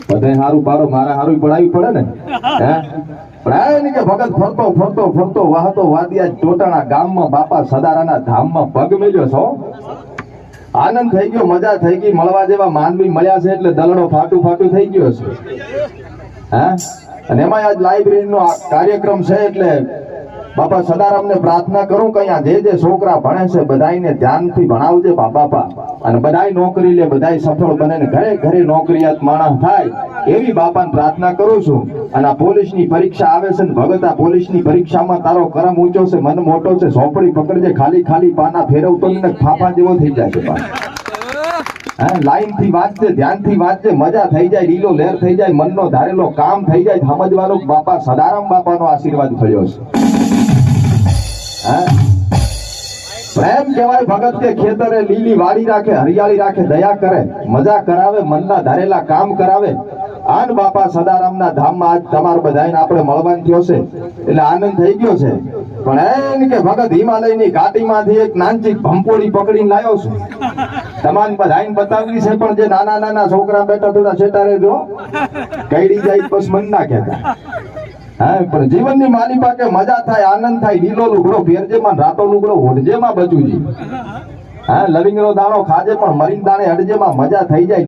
બધે હારું પાડો, મારા હારું પડાવી પડે ને. હે પણ કે ભગત ફરતો ફરતો ફરતો વાહતો વાદિયા ટોટાણા ગામમાં બાપા સદારાના ધામમાં પગ મેલ્યો છો. આનંદ થઈ ગયો, મજા થઈ ગઈ, મળવા જેવા માનવી મળ્યા છે એટલે દલડો ફાટું ફાટું થઈ ગયો છે. હે અને એમાં આજ લાઇબ્રેરીનો કાર્યક્રમ છે એટલે બાપા સદારામને પ્રાર્થના કરું કે અહીંયા જે જે છોકરા ભણે છે બધાને ધ્યાનથી ભણાવજે બાપા, અને બધાય નોકરી લે, બધાય સફળ બને ને ઘરે ઘરે નોકરિયાત માણસ થાય એવી બાપાને પ્રાર્થના કરું છું. અને આ પોલીસની પરીક્ષા આવે છે ને ભગત, આ પોલીસની પરીક્ષામાં તારો કરમ ઊંચો છે, મન મોટો છે, સોપડી પકડજે, ખાલી ખાલી પાના ફેરવતો ને ફાફા જેવો થઈ જાય છે. લાઈન થી વાંચજે, ધ્યાન થી વાંચજે, મજા થઈ જાય, લીલો લહેર થઈ જાય, મનનો ધારેલો કામ થઈ જાય. સમજવાનું બાપા સદારામ બાપાનો આશીર્વાદ થયો છે. પ્રેમ કહેવાય ભગત કે ખેતરે લીલી વાડી રાખે, હરિયાળી રાખે, દયા કરે, મજા કરાવે, મનના ધારેલા કામ કરાવે. આન બાપા સદારામના ધામમાં આજ તમારું બધાને આપણે મળવાનું થયો છે એટલે આનંદ થઈ ગયો છે. પણ એમ કે ભગત હિમાલયની ઘાટીમાંથી એક નાનચી ભંપોળી પકડીને લાવ્યો છું. તમારે બધાને બતાવવી છે, પણ જે નાના નાના છોકરા બેઠા થોડા છેટારે જો કઈડી જાય બસ મન ના કહેતા. હા પણ જીવનની માલી પાકે મજા થાય, આનંદ થાય, લીલો લુગડો ફેરજેમાં, રાતો લુગડો ઓઢજેમાં બચુજી. હા લવિંગનો દાણો ખાજે પણ મરીન દાણે અડજેમાં, મજા થઈ જાય.